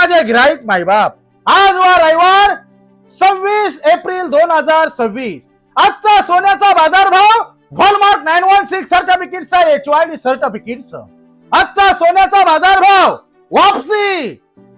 माझे गिराईक मायबाप, आज वा रविवार 26 एप्रिल 2026. आजचा सोन्याचा बाजारभाव हॉलमार्क 916 सर्टिफिकेटचा HYD सर्टिफिकेटचा आजचा सोन्याचा बाजारभाव वापसी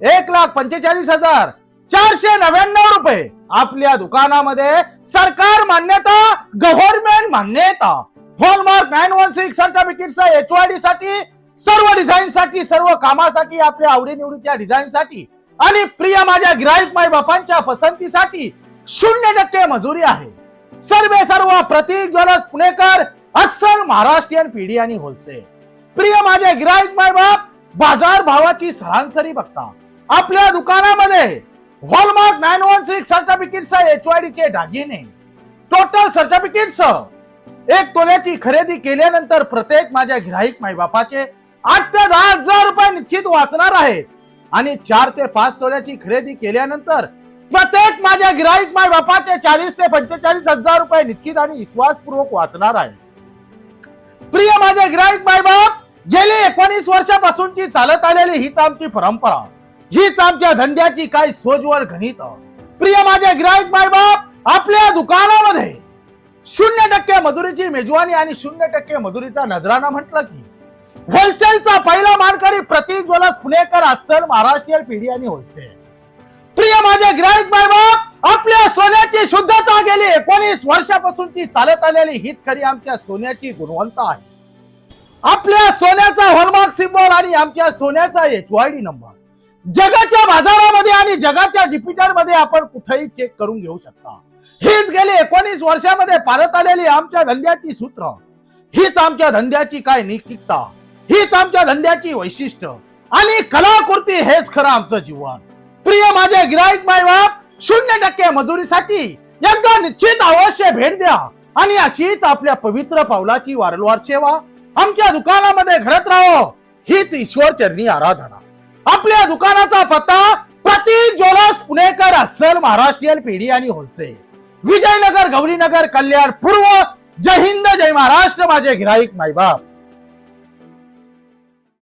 1,45,499 रुपये. आपल्या दुकानामध्ये सरकार मान्यता, गव्हर्नमेंट मान्यता, हॉलमार्क 916 सर्टिफिकेटचा HYD साठी, सर्व डिझाईन साठी, सर्व कामासाठी, आपल्या आवडीनिवडीच्या डिझाईन साठी आणि प्रिय माझ्या गिराईक माय बापांच्या पसंतीसाठी 0% मजुरी आहे. सर्व प्रतीक ज्वेलर्स पुणेकर, अस्सल महाराष्ट्रीयन पीडी आणि होलसेल. प्रिय माझे गिराईक माय बाप, बाजार भावाची सरासरी बघता आपल्या दुकानामध्ये हॉलमार्क 916 सर्टिफिकेटचा HYD चे दागिने टोटल सर्टिफिकेट्स 1 तोल्याची खरेदी केल्यानंतर प्रत्येक माझ्या गिराईक माय बापाचे 8 ते 10 हजार रुपये निश्चित वाचणार आहेत आणि 4 ते 5 तोल्याची खरेदी केल्यानंतर प्रत्येक माझ्या गिराईक माय बापाचे 40 ते 45 हजार रुपये निश्चित आणि विश्वासपूर्वक वाचणार आहे. प्रिय माझे गिराईक माय बाप, गेली 19 वर्षापासूनची चालत आलेली हीच आमची परंपरा, हीच आमच्या धंद्याची काय सोजवर गणित. प्रिय माझे गिराईक माय बाप, आपल्या दुकानामध्ये 0% मजुरीची मेजवानी आणि 0% मजुरीचा नजराना म्हटलं की होलसेलचा पहिला मानकरी प्रतीक ज्वेलर्स पुणेकर, अस्सल महाराष्ट्रीयन पीडी आणि होलसेल. प्रिय माझे गिराईक माय बाप, आपल्या सोन्याची शुद्धता गेली 19 वर्षापासूनची चालत आलेली हीच खरी आमच्या सोन्याची गुणवत्ता आहे. आपल्या सोन्याचा हॉलमार्क सिम्बॉल आणि आमच्या सोन्याचा HYD नंबर जगाच्या बाजारामध्ये आणि जगाच्या ज्युपिटर मध्ये आपण कुठेही चेक करून घेऊ शकता. हीच गेली 19 वर्षामध्ये पाळत आलेली आमच्या धंद्याची सूत्र, हीच आमच्या धंद्याची काय नैतिकता, हीच आमच्या धंद्याची वैशिष्ट्य आणि कलाकृती, हेच खरं आमचं जीवन. प्रिय माझे गिराईक माय बाप, 0% मजुरीसाठी एकदा निश्चित अवश्य भेट द्या आणि अशीच आपल्या पवित्र पावलाची वारंवार सेवा आमच्या दुकानामध्ये घडत राहो, हीच ईश्वर चरणी आराधना. आपल्या दुकानाचा पत्ता प्रतीक ज्वेलर्स पुणेकर, अस्सल महाराष्ट्रीयन पीडी आणि होलसेल, विजयनगर, गौरीनगर, कल्याण पूर्व. जय हिंद, जय महाराष्ट्र माझे गिराईक माय बाप.